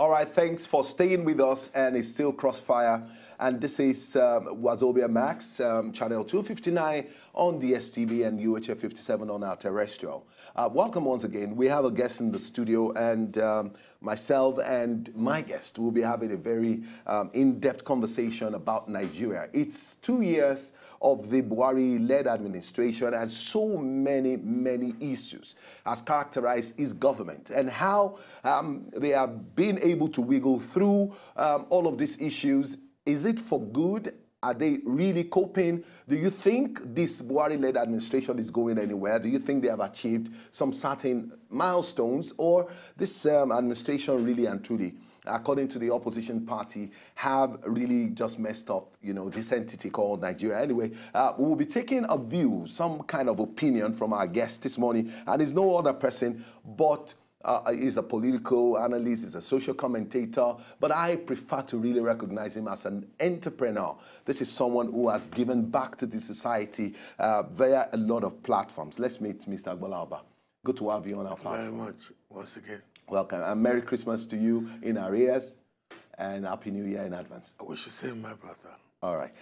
All right, thanks for staying with us, and it's still Crossfire. And this is Wazobia Max, channel 259 on DSTV and UHF 57 on our terrestrial. Welcome once again. We have a guest in the studio, and myself and my guest will be having a very in-depth conversation about Nigeria. It's 2 years of the Buhari-led administration, and so many issues has characterized his government, and how they have been able to wiggle through all of these issues. Is it for good? Are they really coping? Do you think this Buhari-led administration is going anywhere? Do you think they have achieved some certain milestones, or this administration really and truly, according to the opposition party, have really just messed up, you know, this entity called Nigeria? Anyway, we will be taking a view, some kind of opinion from our guest this morning, and he's no other person but he's a political analyst, he's a social commentator, but I prefer to really recognize him as an entrepreneur. This is someone who has given back to the society via a lot of platforms. Let's meet Mr. Agbalaba. Good to have you on our platform. Thank you very much, once again. Welcome, and Merry Christmas to you in arrears, and Happy New Year in advance. I wish you the same, my brother. All right,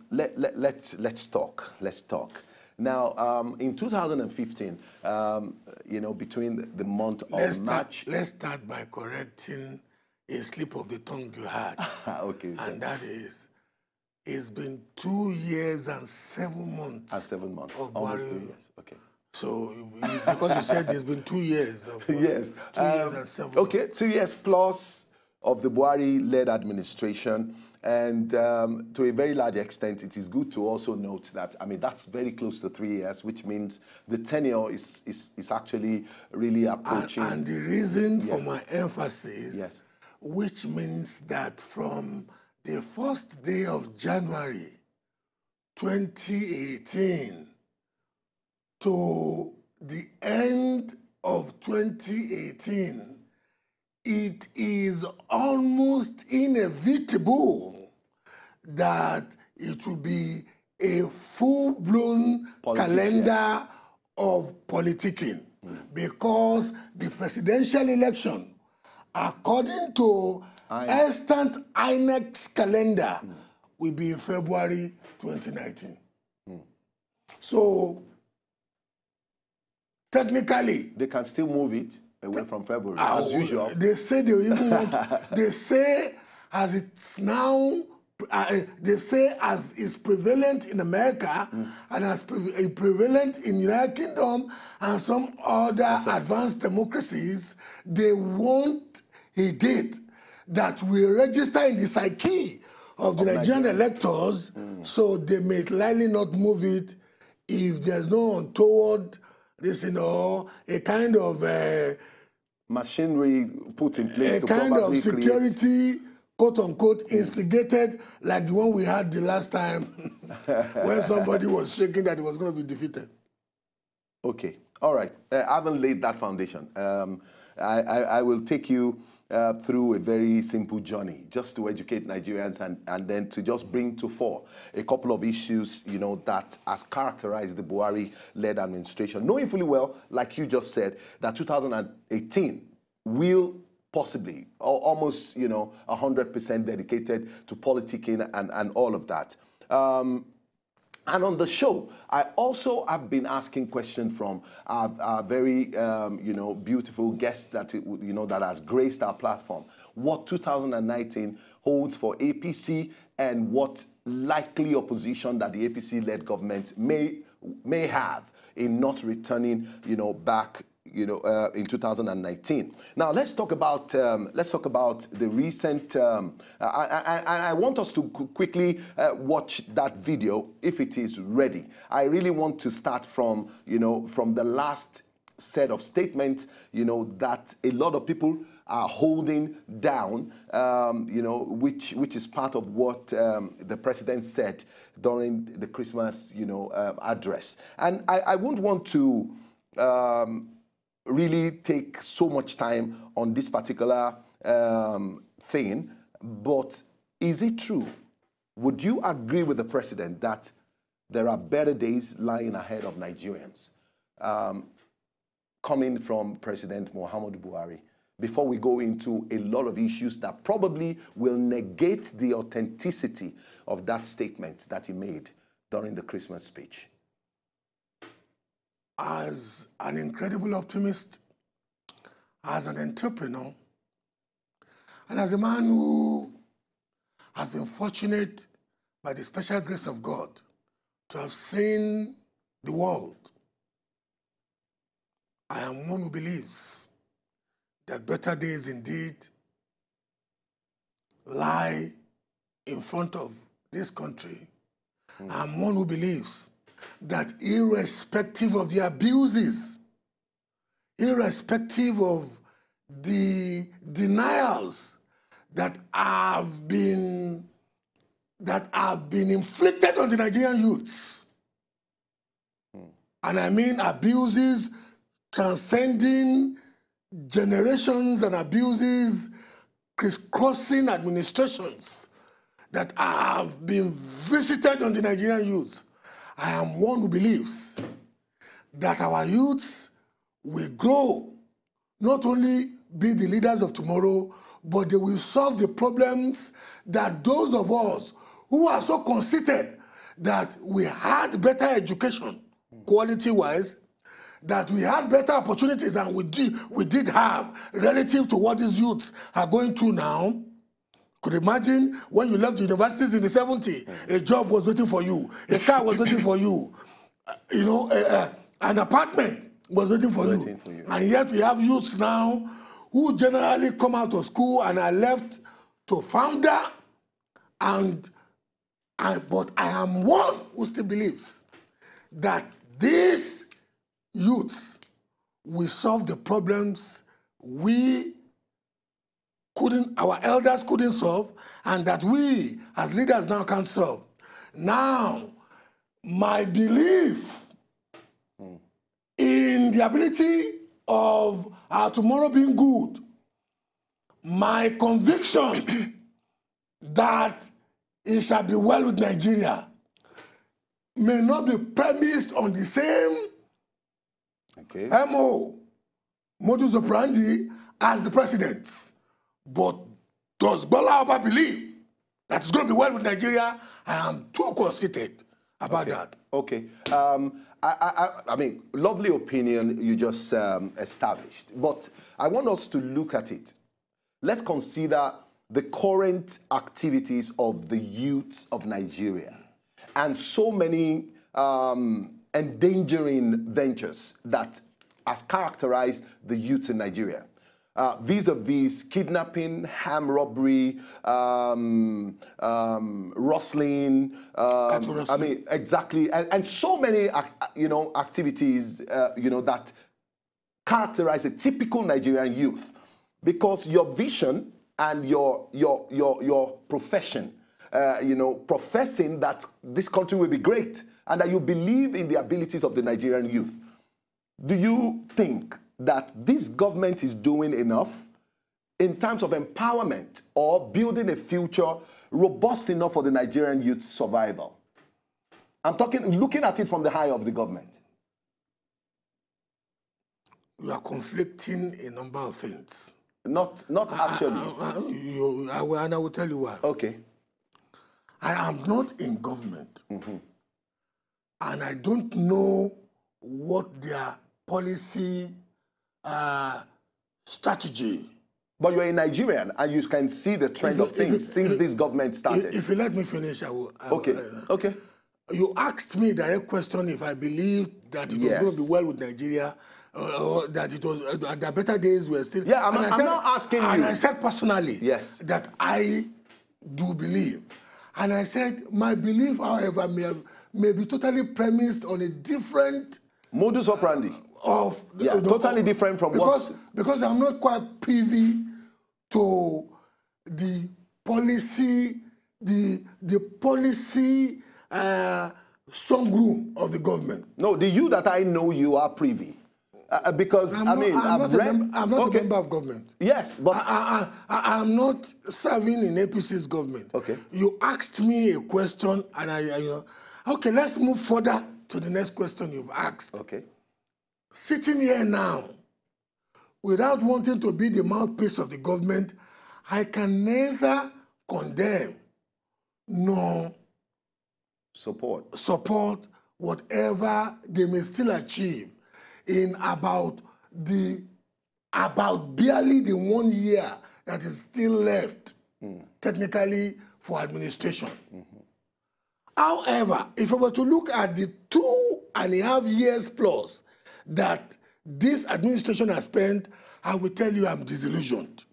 let's talk. Let's talk. Now, in 2015, you know, between the month of March... Let's start by correcting a slip of the tongue you had. Okay. And that is, it's been 2 years and 7 months. And 7 months. Almost 3 years. Okay. So, because you said it's been 2 years. Of, yes. 2 years and 7 months. Okay, 2 years plus of the Buhari-led administration. And to a very large extent, it is good to also note that, I mean, that's very close to 3 years, which means the tenure is actually really approaching. And the reason for my emphasis, yes, which means that from the first day of January 2018 to the end of 2018, it is almost inevitable that it will be a full-blown calendar of politicking, because the presidential election, according to instant INEC's calendar, will be in February 2019. So, technically... They can still move it away from February, as usual. They say they even want... They say as it's now... they say as is prevalent in America and as prevalent in the United Kingdom and some other advanced democracies, they want a date that will register in the psyche of the Nigerian electors, so they may likely not move it if there's no untoward, this, you know, a kind of... machinery put in place to kind of security, quote-unquote, instigated, like the one we had the last time when somebody was shaking that he was going to be defeated. Okay. All right. I haven't laid that foundation. I will take you through a very simple journey just to educate Nigerians, and then to just bring to fore a couple of issues, you know, that has characterized the Buhari-led administration, knowing fully well, like you just said, that 2018 will possibly, or almost, you know, 100% dedicated to politicking and all of that. And on the show, I also have been asking questions from our very, you know, beautiful guest that, you know, that has graced our platform. What 2019 holds for APC, and what likely opposition that the APC-led government may have in not returning, you know, back, you know, in 2019. Now let's talk about the recent. I want us to quickly watch that video if it is ready. I really want to start from, you know, from the last set of statements, you know, that a lot of people are holding down, you know, which is part of what the president said during the Christmas, you know, address. And I wouldn't want to really take so much time on this particular thing, but is it true? Would you agree with the president that there are better days lying ahead of Nigerians, coming from President Muhammadu Buhari? before we go into a lot of issues that probably will negate the authenticity of that statement that he made during the Christmas speech? As an incredible optimist, as an entrepreneur, and as a man who has been fortunate by the special grace of God to have seen the world, I am one who believes that better days indeed lie in front of this country. I'm one who believes that irrespective of the abuses, irrespective of the denials that have been inflicted on the Nigerian youths, and I mean abuses transcending generations and abuses crisscrossing administrations that have been visited on the Nigerian youths, I am one who believes that our youths will grow, not only be the leaders of tomorrow, but they will solve the problems that those of us who are so conceited that we had better education, quality-wise, that we had better opportunities than we did have relative to what these youths are going through now. Could imagine when you left the universities in the 70s, a job was waiting for you, a car was waiting for you, an apartment was waiting for you. And yet we have youths now who generally come out of school and are left to founder, but I am one who still believes that these youths will solve the problems our elders couldn't solve, and that we as leaders now can't solve. Now, my belief in the ability of our tomorrow being good, my conviction that it shall be well with Nigeria may not be premised on the same modus operandi as the president. But does Bola Oba believe that it's going to be well with Nigeria? I am too conceited about that. Okay. I mean, lovely opinion you just established. But I want us to look at it. Let's consider the current activities of the youth of Nigeria and so many endangering ventures that has characterized the youth in Nigeria. Vis-a-vis kidnapping, ham robbery, rustling, I mean, exactly, and so many, activities, that characterize a typical Nigerian youth, because your vision and your profession, professing that this country will be great and that you believe in the abilities of the Nigerian youth. Do you think that this government is doing enough in terms of empowerment or building a future robust enough for the Nigerian youth's survival? I'm looking at it from the high of the government. You are conflicting a number of things. Not actually. And I will tell you why. Okay. I am not in government. And I don't know what their policy strategy. But you're a Nigerian and you can see the trend of things since this government started. If you let me finish, I will. Okay. You asked me a direct question if I believed that it was going to be well with Nigeria, or that it was the better days were still. Yeah, I'm not asking you. And I said personally, yes, that I do believe. And I said my belief, however, may be totally premised on a different modus operandi. Totally different from because I'm not quite privy to the policy, the policy strong room of the government. No, the you that I know, you are privy. Because I'm not a member of government. Yes, but I'm not serving in APC's government. Okay. You asked me a question, and okay, let's move further to the next question you've asked. Okay. Sitting here now, without wanting to be the mouthpiece of the government, I can neither condemn nor support whatever they may still achieve in about barely the 1 year that is still left technically for administration. However, if I were to look at the 2.5 years plus that this administration has spent, I will tell you I'm disillusioned.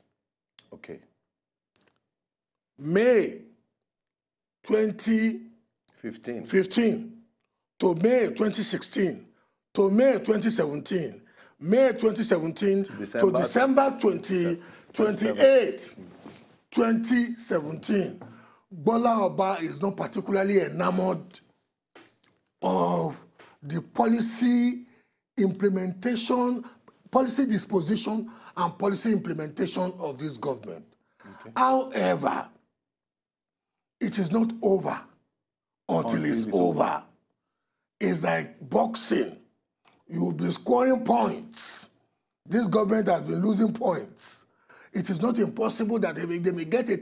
Okay. May 2015 to May 2016 to May 2017, May 2017 to December 2028, 2017. Bola Oba is not particularly enamored of the policy implementation, policy disposition, and policy implementation of this government. Okay. However, it is not over until it's over. It's like boxing. You'll be scoring points. This government has been losing points. It is not impossible that they may get a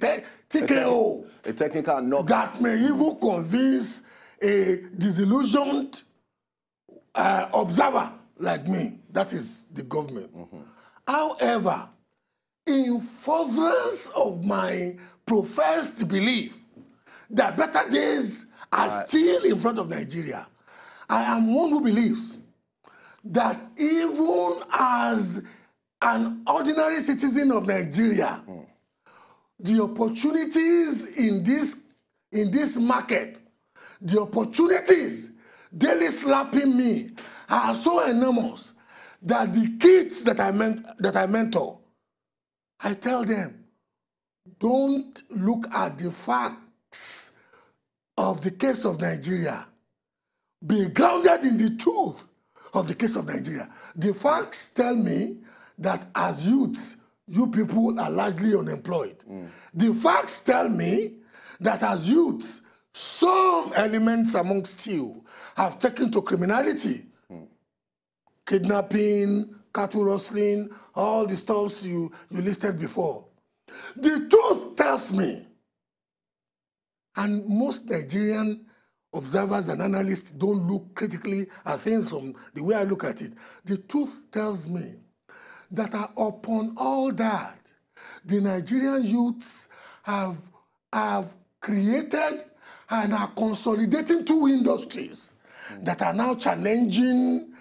TKO. A technical knockout. That may even convince a disillusioned observer like me. That is the government. However, in furtherance of my professed belief that better days are still in front of Nigeria, I am one who believes that even as an ordinary citizen of Nigeria, the opportunities in this market, the opportunities daily slapping me are so enormous that the kids that I mentor, I tell them, don't look at the facts of the case of Nigeria. Be grounded in the truth of the case of Nigeria. The facts tell me that as youths, you people are largely unemployed. The facts tell me that as youths, some elements amongst you have taken to criminality. Kidnapping, cattle rustling, all the stuffs you listed before. The truth tells me, and most Nigerian observers and analysts don't look critically at things from the way I look at it. The truth tells me that upon all that, the Nigerian youths have created and are consolidating two industries that are now challenging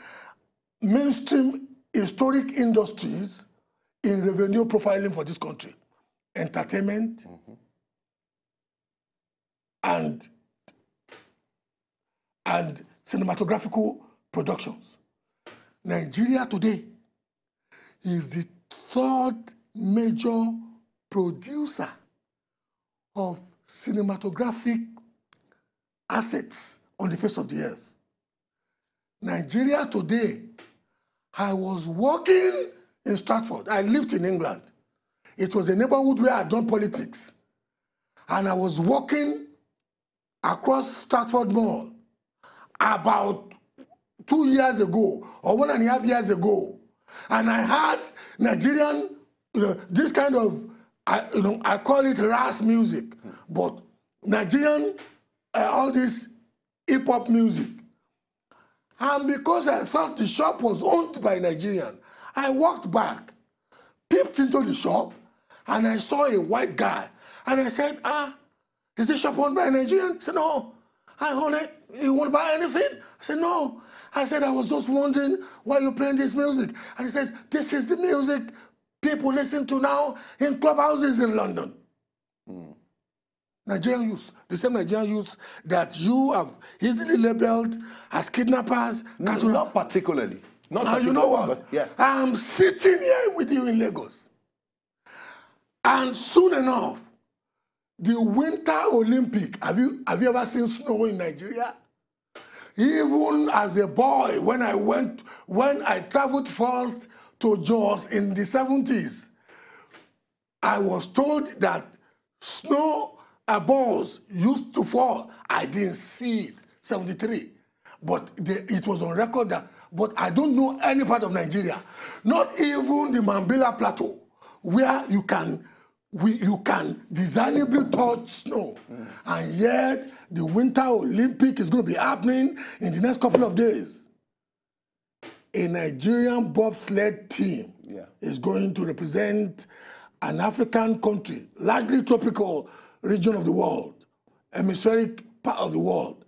mainstream historic industries in revenue profiling for this country. Entertainment and cinematographical productions. Nigeria today is the third major producer of cinematographic assets on the face of the earth. Nigeria today, I was working in Stratford. I lived in England. It was a neighborhood where I had done politics. And I was walking across Stratford Mall about 2 years ago, or 1.5 years ago. And I had Nigerian, this kind of, I call it ras music, but Nigerian, all this hip-hop music. And because I thought the shop was owned by a Nigerian, I walked back, peeped into the shop, and I saw a white guy. And I said, is this shop owned by a Nigerian? He said, no, I own it. You want to buy anything? I said, no. I said, I was just wondering why you're playing this music. And he says, this is the music people listen to now in clubhouses in London. Nigerian youth, the same Nigerian youth that you have easily labeled as kidnappers. No, not particularly. Not now particularly, you know what? but, yeah. I'm sitting here with you in Lagos. And soon enough, the Winter Olympic, have you ever seen snow in Nigeria? Even as a boy, when I traveled first to Jos in the 70s, I was told that snow balls used to fall. I didn't see it, 73. But it was on record that but I don't know any part of Nigeria, not even the Mambila Plateau, where you can designably touch snow. And yet, the Winter Olympic is going to be happening in the next couple of days. A Nigerian bobsled team is going to represent an African country, largely tropical region of the world, hemispheric part of the world,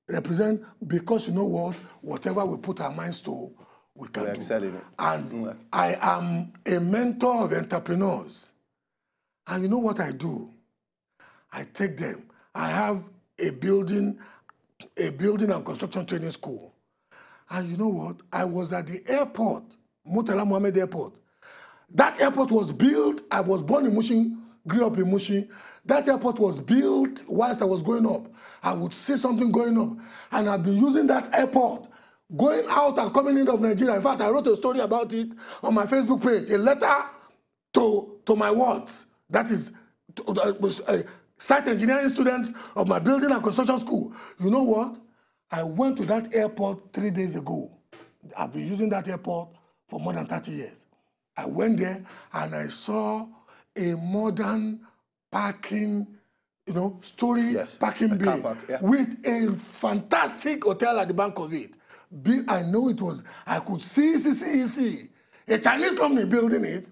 represent, because you know what, whatever we put our minds to, we can do. And I am a mentor of entrepreneurs. And you know what I do? I take them. I have a building and construction training school. And you know what? I was at the airport, Murtala Mohammed Airport. That airport was built, I was born in Mushin, grew up in Mushin. That airport was built whilst I was growing up. I would see something going up. And I've been using that airport, going out and coming in of Nigeria. In fact, I wrote a story about it on my Facebook page, a letter to my wards. That is, site engineering students of my building and construction school. You know what? I went to that airport 3 days ago. I've been using that airport for more than 30 years. I went there and I saw a modern parking, parking bay with a fantastic hotel at the back of it. I know it was, I could see a Chinese company building it,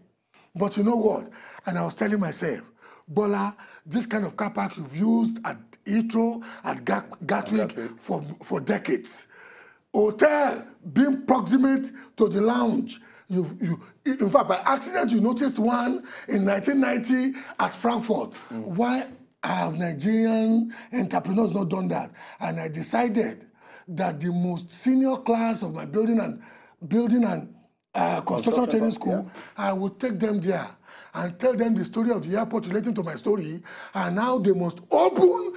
but you know what? And I was telling myself, Bola, this kind of car park you've used at Heathrow, at Gatwick for decades. Hotel being proximate to the lounge. In fact, by accident, you noticed one in 1990 at Frankfurt. Why have Nigerian entrepreneurs not done that? And I decided that the most senior class of my building and construction training school, I would take them there and tell them the story of the airport relating to my story, and how they must open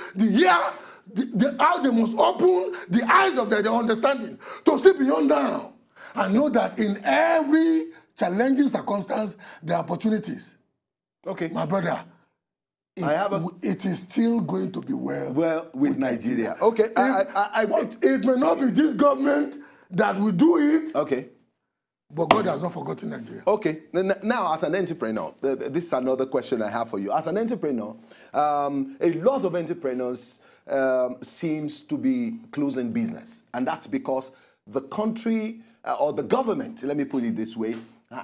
how they must open the eyes of their understanding to see beyond now and know that in every challenging circumstance there are opportunities. Okay, my brother. It is still going to be well with Nigeria. Okay, it may not be this government that will do it. Okay. But God has not forgotten Nigeria. Okay. Now, as an entrepreneur, this is another question I have for you. As an entrepreneur, a lot of entrepreneurs seems to be closing business. And that's because the country or the government, let me put it this way,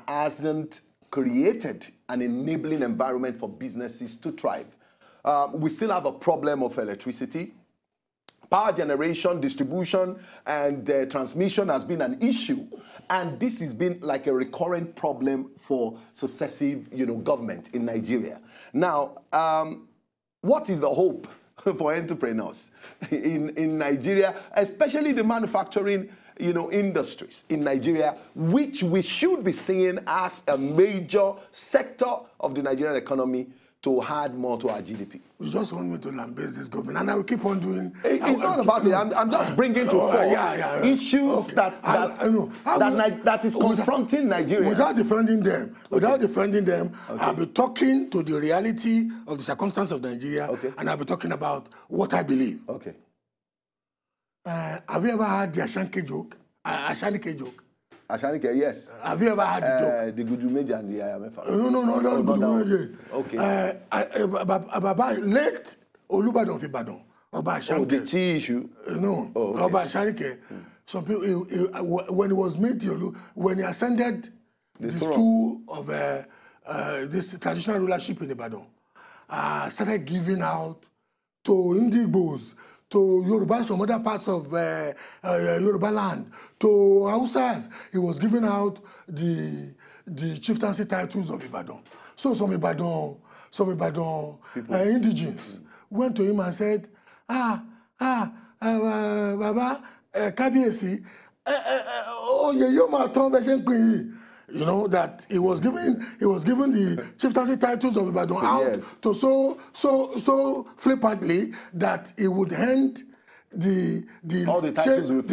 hasn't created an enabling environment for businesses to thrive. We still have a problem of electricity. Power generation, distribution, and transmission has been an issue. And this has been like a recurrent problem for successive, government in Nigeria. Now, what is the hope for entrepreneurs in Nigeria, especially the manufacturing, industries in Nigeria, which we should be seeing as a major sector of the Nigerian economy to add more to our GDP? You just want me to lambaste this government, and I will keep on doing. It's not about it. I'm just bringing to fore issues that is confronting Nigeria. Without defending them, I'll be talking to the reality of the circumstance of Nigeria, and I'll be talking about what I believe. Okay. Have you ever heard the Ashanti joke? Ashanti joke. Ashanti, yes. Have you ever heard the joke? The Gudumeji and the IMF. No, the Gudumeji. Okay. Baba, late Olubadan of Ibadan. Oba Ashanti. Oh, the tea issue? No. Okay. Oba Ashanti. Some people, when he was made, when he ascended the stool of this traditional rulership in Ibadan, started giving out to Indigbos, to Yorubas from other parts of Yoruba land, to Hausas. He was giving out the chieftaincy titles of Ibadan. So some Ibadan indigenes went to him and said, Baba, Kabiesi, that he was giving the chieftaincy titles of Ibadan out to so flippantly that he would hand the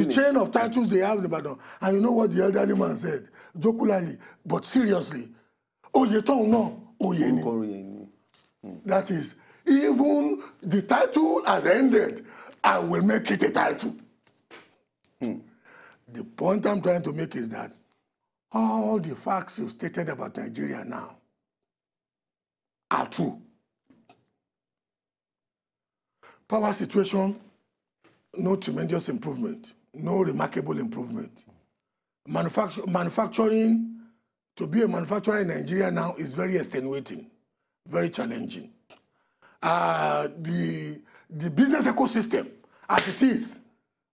chain of titles they have in Ibadan. And you know what the elderly man said, jocularly but seriously? That is, even the title has ended, I will make it a title. The point I'm trying to make is that all the facts you've stated about Nigeria now are true. Power situation, no tremendous improvement, no remarkable improvement. Manufacturing, to be a manufacturer in Nigeria now is very extenuating, very challenging. The business ecosystem, as it is,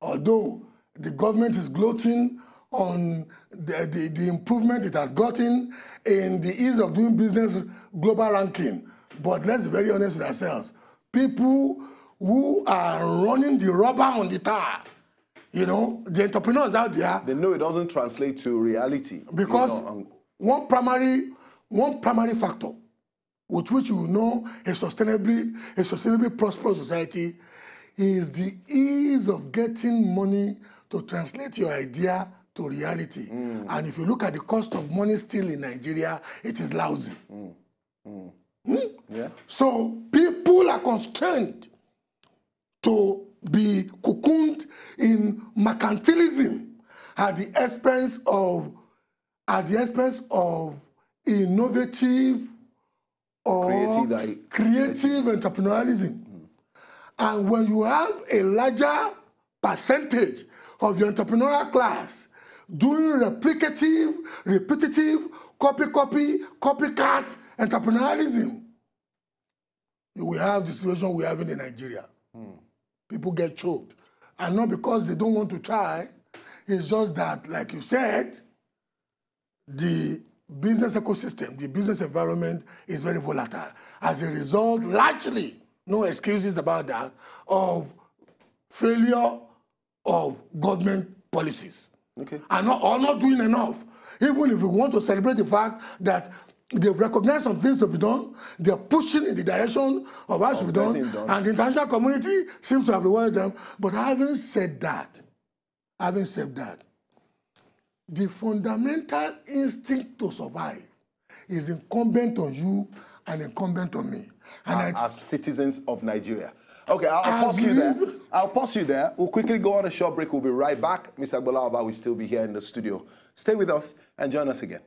although the government is gloating on the improvement it has gotten in the ease of doing business global ranking, but let's be very honest with ourselves. People who are running the rubber on the tire, you know, the entrepreneurs out there, they know it doesn't translate to reality. Because one primary factor with which you will know a sustainably prosperous society is the ease of getting money to translate your idea to reality. And if you look at the cost of money still in Nigeria, it is lousy. Yeah. So people are constrained to be cocooned in mercantilism at the expense of innovative or creative entrepreneurialism. And when you have a larger percentage of the entrepreneurial class doing replicative, repetitive, copycat entrepreneurialism, you will have the situation we're having in Nigeria. People get choked. And not because they don't want to try, it's just that, like you said, the business ecosystem, the business environment is very volatile. As a result, largely, no excuses about that, of failure of government policies. Okay. And not doing enough. Even if we want to celebrate the fact that they've recognized some things to be done, they're pushing in the direction of how it should be done, and the international community seems to have rewarded them. But having said that, the fundamental instinct to survive is incumbent on you and incumbent on me. And as citizens of Nigeria. Okay, I'll pause you there. I'll pause you there. We'll quickly go on a short break. We'll be right back. Mr. Wazobia will still be here in the studio. Stay with us and join us again.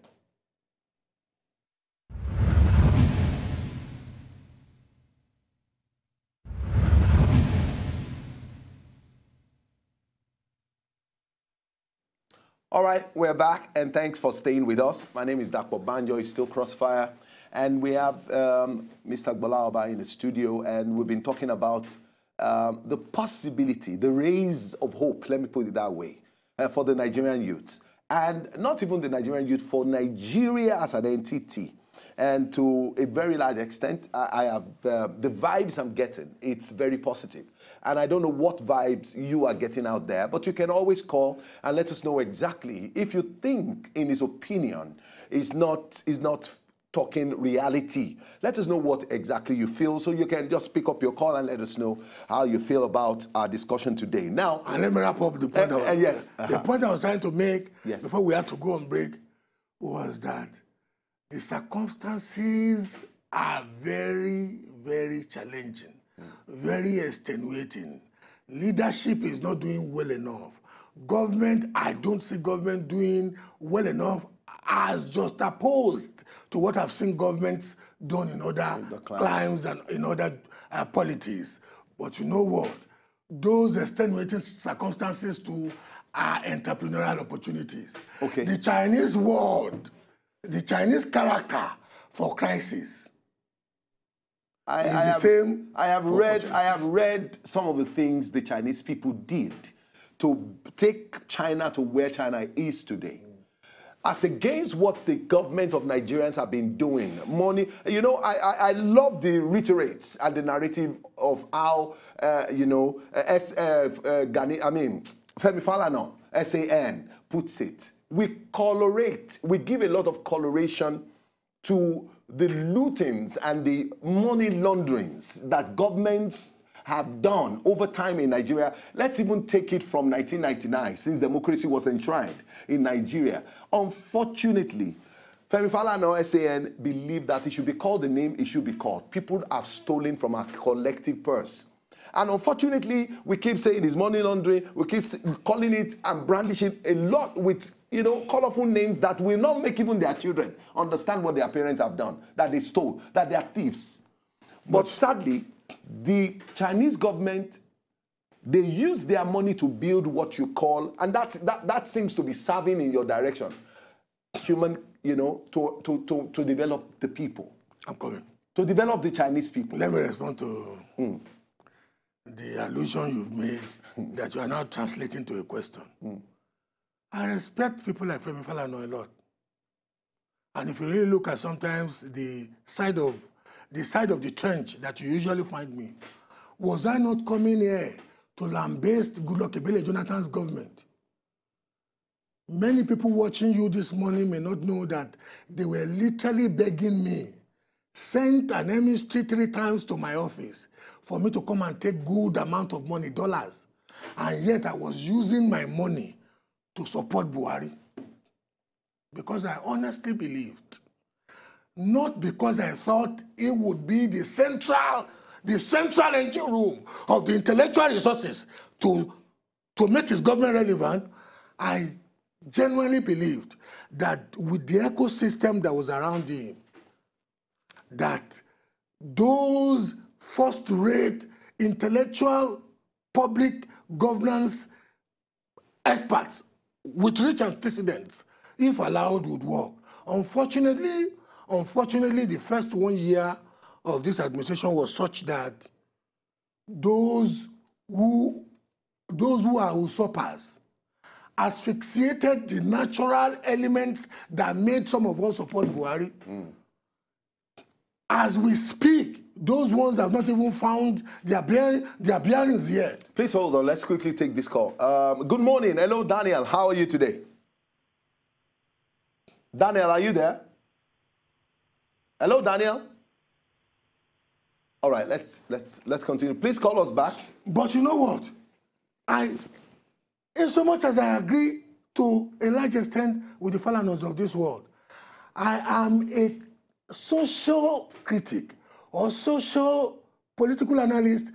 All right, we're back, and thanks for staying with us. My name is Dr. Banjo, it's still Crossfire, and we have Mr. Wazobia in the studio, and we've been talking about the possibility, the rays of hope, let me put it that way, for the Nigerian youth. And not even the Nigerian youth, for Nigeria as an entity. And to a very large extent, I have the vibes I'm getting, it's very positive. And I don't know what vibes you are getting out there, but you can always call and let us know exactly if you think, in his opinion, is not talking reality. Let us know what exactly you feel, so you can just pick up your call and let us know how you feel about our discussion today. Now, and let me wrap up the point. The point I was trying to make before we had to go on break was that the circumstances are very, very challenging. Very extenuating. Leadership is not doing well enough. Government, I don't see government doing well enough as just opposed to what I've seen governments done in other climes and in other polities. But you know what? Those extenuating circumstances too are entrepreneurial opportunities. Okay. The Chinese word, the Chinese character for crisis, I have read some of the things the Chinese people did to take China to where China is today. As against what the government of Nigerians have been doing. Money, you know, I love the reiterates and the narrative of how, Femi Falana, SAN, puts it. We give a lot of coloration to the lootings and the money launderings that governments have done over time in Nigeria. Let's even take it from 1999, since democracy was enshrined in Nigeria. Unfortunately, Femi Falana, SAN, believe that it should be called the name it should be called. People have stolen from our collective purse. And unfortunately, we keep saying it's money laundering. We keep calling it and brandishing a lot with, you know, colorful names that will not make even their children understand what their parents have done, that they stole, that they are thieves. But sadly, the Chinese government, they use their money to build what you call, and that seems to be serving in your direction, human, you know, to develop the people. I'm coming. To develop the Chinese people. Let me respond to the allusion you've made that you are now translating to a question. I respect people like Femi Falana a lot. And if you really look at sometimes the side of the trench that you usually find me, was I not coming here to lambaste Goodluck Ebele Jonathan's government? Many people watching you this morning may not know that they were literally begging me, sent an emissary 3 times to my office for me to come and take good amount of money, dollars. And yet I was using my money to support Buhari. Because I honestly believed, not because I thought it would be the central engine room of the intellectual resources to make his government relevant. I genuinely believed that with the ecosystem that was around him, that those first-rate intellectual public governance experts with rich antecedents, if allowed, would work. Unfortunately, the first 1 year of this administration was such that those who are usurpers asphyxiated the natural elements that made some of us support Buhari. As we speak, those ones have not even found their bearings yet. Please hold on. Let's quickly take this call. Good morning. Hello, Daniel. How are you today? Daniel, are you there? Hello, Daniel. All right, let's continue. Please call us back. But you know what? In so much as I agree to a large extent with the Falanas of this world, I am a social critic or social political analyst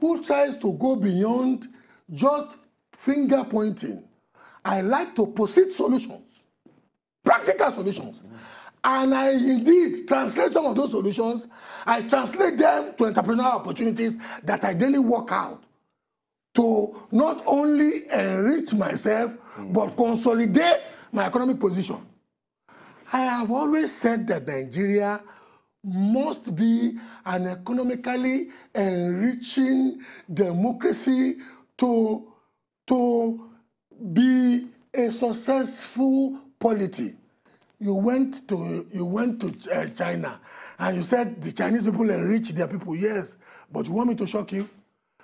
who tries to go beyond just finger pointing. I like to posit solutions, practical solutions. And I indeed translate some of those solutions. I translate them to entrepreneurial opportunities that I daily work out to not only enrich myself, but consolidate my economic position. I have always said that Nigeria must be an economically enriching democracy to be a successful polity. You went to China and you said the Chinese people enrich their people. Yes, but you want me to shock you?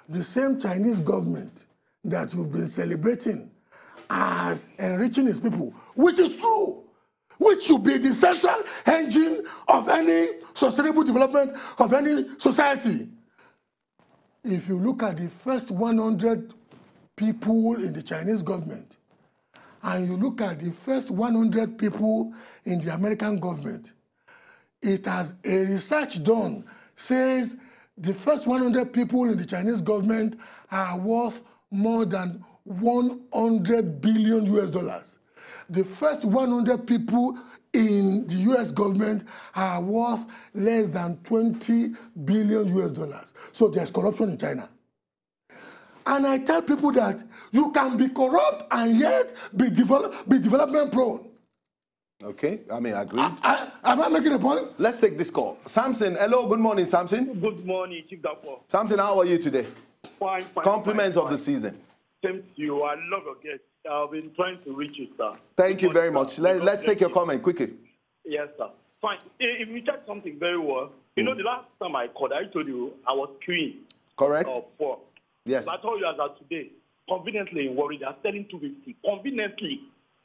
The same Chinese government that you've been celebrating as enriching its people, which is true, which should be the central engine of any sustainable development of any society. If you look at the first 100 people in the Chinese government, and you look at the first 100 people in the American government, it has a research done, says the first 100 people in the Chinese government are worth more than 100 billion US dollars. The first 100 people in the US government are worth less than 20 billion US dollars. So there's corruption in China. And I tell people that you can be corrupt and yet be development prone. Okay, I mean, I agree. Am I making a point? Let's take this call. Samson, hello, good morning, Samson. Good morning, Chief Dapo. Samson, how are you today? Fine. Compliments of the season. Same to you. I love your guest. I've been trying to reach you, sir. Thank you very much. Let's take your comment quickly. Yes, sir. Fine. If you check something very well, you know, the last time I called, I told you I was queuing. Correct. For. Yes. But I told you as of today, conveniently in Warri, they are selling 250. Conveniently.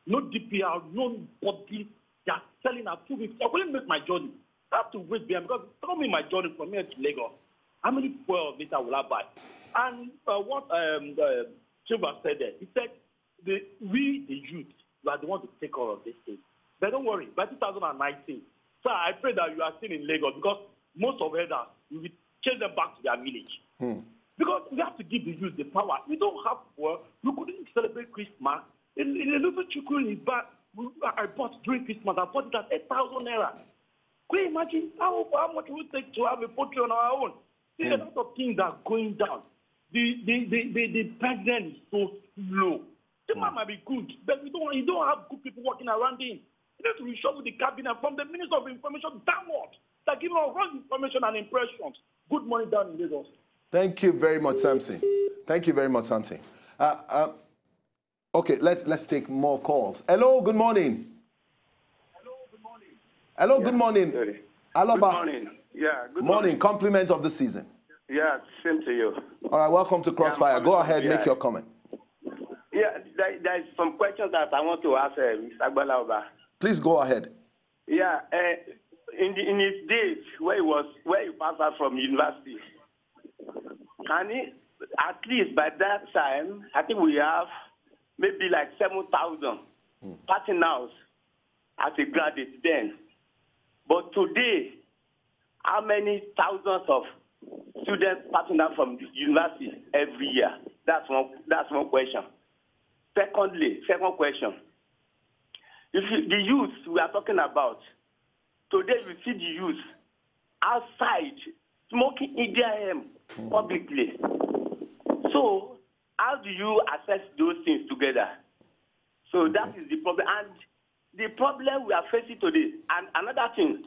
No DPR, no body. They are selling at 250. I couldn't make my journey. I have to wait there because tell me my journey from here to Lagos. How many fuel later will I buy? And what Chiba said there, he said, we, the youth, we are the ones to take care of this thing. But don't worry, by 2019, sir, I pray that you are still in Lagos because most of elders, you will chase them back to their village. Because we have to give the youth the power. We don't have power. We couldn't celebrate Christmas. In a little chicken I bought during Christmas, I bought it at 8,000 naira. Can you imagine how much it would take to have a poultry on our own? See, a lot of things are going down. The president is so slow. The man might be good, but you don't have good people working around him. You need to reshuffle the cabinet from the Minister of Information downward. They're giving us wrong information and impressions. Good morning down in Lagos. Thank you very much, Samson. Thank you very much, Samson. Okay, let's take more calls. Hello, good morning. Hello, good morning. Sorry. Aloba. Good morning. Yeah, good morning. Compliment of the season. Yeah, same to you. All right, welcome to Crossfire. Go ahead, make your comment. Yeah, there's some questions that I want to ask Mr. Agbalaoba. Please go ahead. Yeah, in his days where he passed out from university, can he, at least by that time, I think we have maybe like 7,000 passing out as a graduate then. But today, how many thousands of students passing out from the university every year? That's one question. Second question. If the youth we are talking about, today we see the youth outside smoking EDM publicly. So how do you assess those things together? So that is the problem. And the problem we are facing today, and another thing,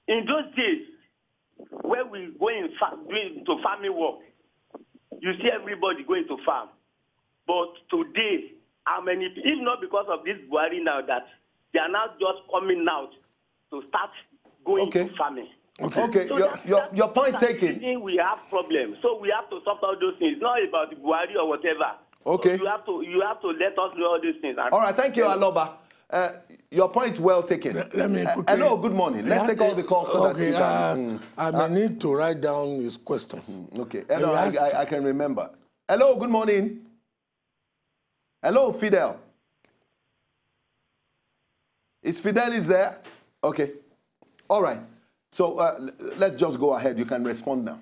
in those days, when we go into farming work, you see everybody going to farm. But today, how many, if not because of this Buhari now, that they are now just coming out to start going to farming. Okay, So your point taken. We have problems, so we have to sort out those things. It's not about Buhari or whatever. Okay. So you have to let us know all these things. All right, thank you, Aloba. Your point well taken. Let me quickly. Hello, good morning. Let's take all the calls so that you can. I may need to write down his questions. Okay, hello, I can remember. Hello, good morning. Hello, Fidel. Is Fidelis there? Okay. All right. So let's just go ahead. You can respond now.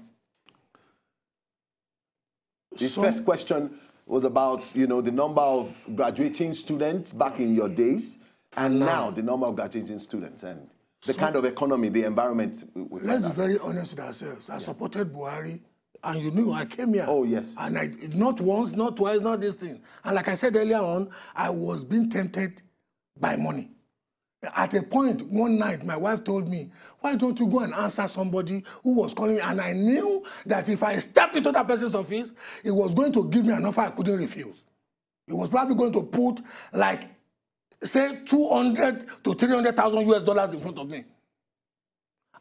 His first question was about, the number of graduating students back in your days, and now the number of graduating students and the kind of economy, the environment. Let's be very honest with ourselves. I supported Buhari, and you knew I came here. Oh, yes. And I, not once, not twice, not this thing. And like I said earlier on, I was being tempted by money. At a point, one night, my wife told me, why don't you go and answer somebody who was calling me? And I knew that if I stepped into that person's office, it was going to give me an offer I couldn't refuse. It was probably going to put, like, say, 200 to 300,000 US dollars in front of me.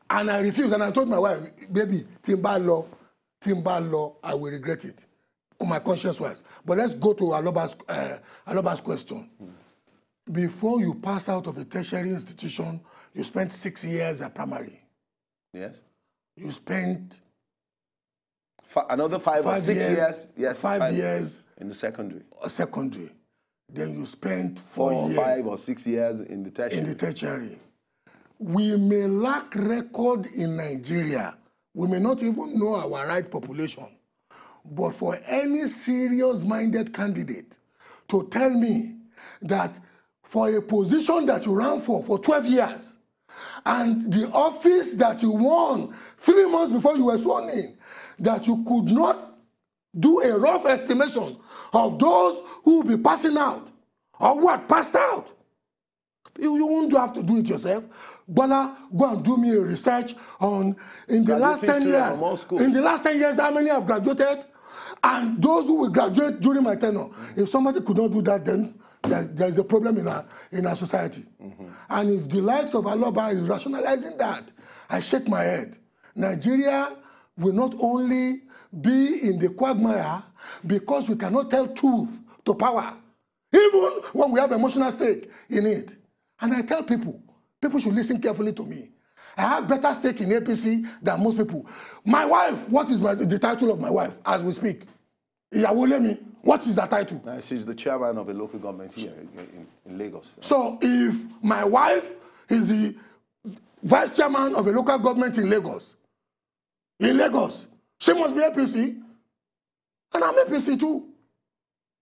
And I refused, and I told my wife, baby, timber law, I will regret it. My conscience was. But let's go to Aloba's question. Before you pass out of a tertiary institution, you spent 6 years at primary. Yes. You spent another 5 or 6 years. Yes. 5 years in the secondary. Secondary. Then you spent 4 years. 5 or 6 years in the tertiary. In the tertiary. We may lack record in Nigeria. We may not even know our right population. But for any serious-minded candidate to tell me that for a position that you ran for 12 years, and the office that you won 3 months before you were sworn in, that you could not do a rough estimation of those who will be passing out or who had passed out. You won't have to do it yourself. Bola, go and do me a research on, in the last 10 years, how many have graduated, and those who will graduate during my tenure. If somebody could not do that, then there's a problem in our society. And if the likes of Aloba is rationalizing that, I shake my head. Nigeria will not only be in the quagmire because we cannot tell truth to power, even when we have emotional stake in it. And I tell people should listen carefully to me. I have better stake in APC than most people. My wife, what is the title of my wife as we speak? Iyawolemi, what is that title? She's the chairman of a local government here in Lagos. So if my wife is the vice chairman of a local government in Lagos, she must be APC. And I'm APC too.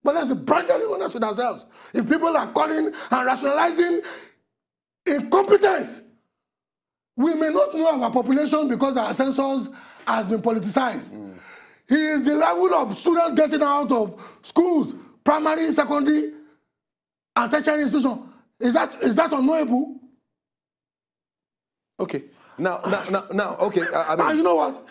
But let's be brutally honest with ourselves. If people are calling and rationalizing incompetence, we may not know our population because our census has been politicized. He is the level of students getting out of schools, primary, secondary, and tertiary institutions. Is that unknowable? Okay. Now, okay. I mean, you know what?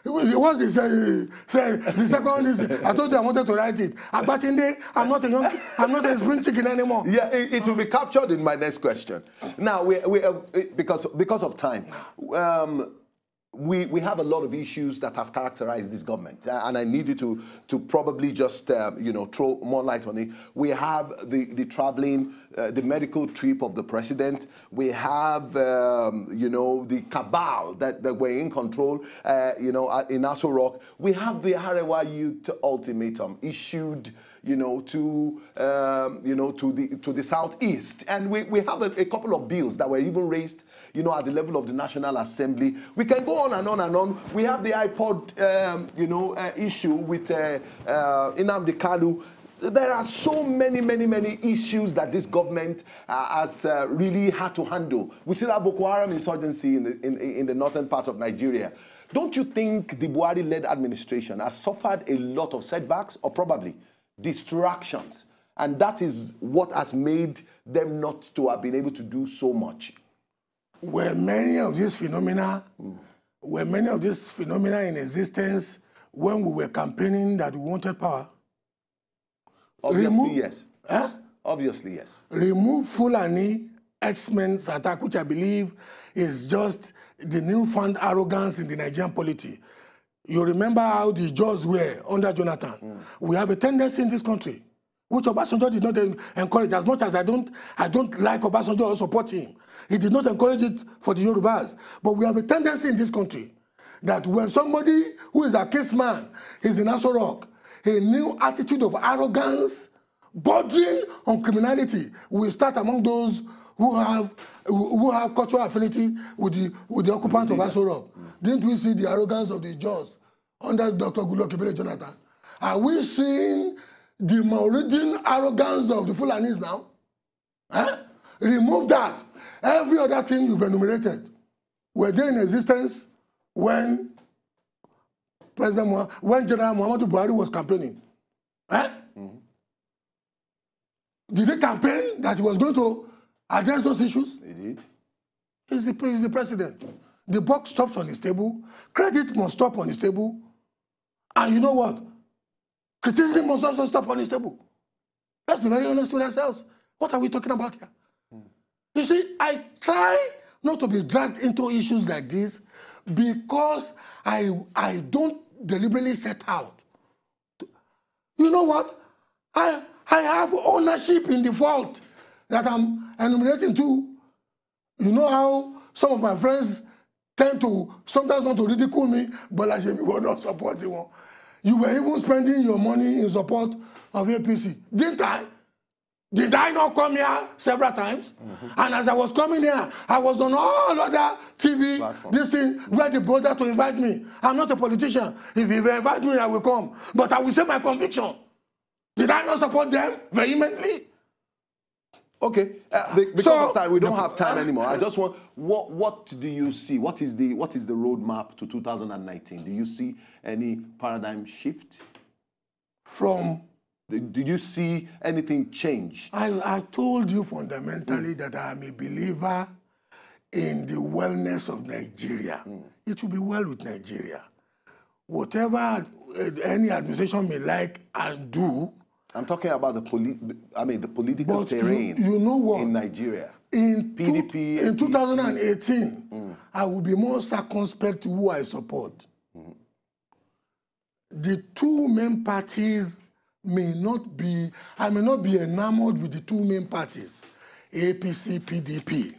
Once he said the second is, I told you I wanted to write it. But in there, I'm not a spring chicken anymore. Yeah, it will be captured in my next question. Now, because of time, we have a lot of issues that has characterized this government, and I need you to probably just throw more light on it. We have the traveling, the medical trip of the president. We have the cabal that were in control, in Aso Rock. We have the Arewa Youth ultimatum issued, to the southeast, and we have a couple of bills that were even raised, at the level of the National Assembly. We can go on and on and on. We have the iPod, issue with Nnamdi Kanu. There are so many issues that this government has really had to handle. We still have Boko Haram insurgency in the northern parts of Nigeria. Don't you think the Buhari-led administration has suffered a lot of setbacks, or probably distractions, and that is what has made them not to have been able to do so much? Were many of these phenomena in existence when we were campaigning that we wanted power? Obviously, yes. Obviously, yes. Remove Fulani herdsmen's attack, which I believe is just the newfound arrogance in the Nigerian polity. You remember how the Jaws were under Jonathan. We have a tendency in this country, which Obasanjo did not encourage. As much as I don't like Obasanjo or support him, he did not encourage it for the Yorubas. But we have a tendency in this country that when somebody who is a case man is in Aso Rock, a new attitude of arrogance, bordering on criminality, will start among those who have cultural affinity with the occupant of Aso Rock. Didn't we see the arrogance of the Jaws under Dr. Goodluck Ebele Jonathan? Are we seeing the Mauritian arrogance of the Fulanis now? Remove that. Every other thing you've enumerated were there in existence when General Muhammadu Buhari was campaigning. Did they campaign that he was going to address those issues? He did. He's the president. The buck stops on his table. Credit must stop on his table. And you know what? Criticism must also stop on his table. Let's be very honest with ourselves. What are we talking about here? You see, I try not to be dragged into issues like this because I don't deliberately set out. You know what? I have ownership in the fault that I'm enumerating too. You know how some of my friends tend to sometimes want to ridicule me, but I should be not supporting one. You were even spending your money in support of APC. Didn't I? Did I not come here several times? And as I was coming here, I was on all other TV, this thing, where they bother to invite me. I'm not a politician. If you invite me, I will come. But I will say my conviction. Did I not support them vehemently? Okay, because of time, we don't have time anymore. I just want, what do you see? What is the roadmap to 2019? Do you see any paradigm shift? Did you see anything change? I told you fundamentally that I am a believer in the wellness of Nigeria. It will be well with Nigeria. Whatever any administration may like and do. I'm talking about the political terrain you know what? In Nigeria. In PDP, in 2018, I will be more circumspect to who I support. The two main parties I may not be enamored with the two main parties, APC, PDP.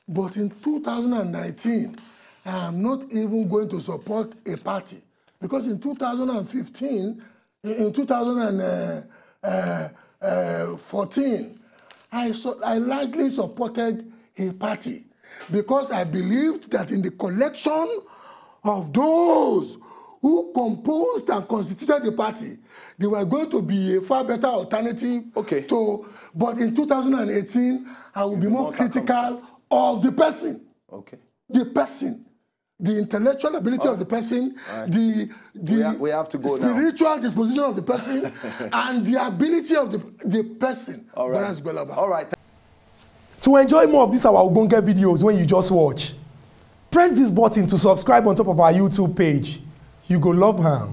But in 2019, I am not even going to support a party. Because in 2015, in 2014, I largely supported a party because I believed that in the collection of those who composed and constituted the party, they were going to be a far better alternative. Okay. But in 2018, I will be more critical of the person. Okay. The person. The intellectual ability of the person, we have to go spiritual disposition of the person, and the ability of the person. All right. All right. To enjoy more of these our Ogbonge videos when you just watch, press this button to subscribe on top of our YouTube page. You go love her.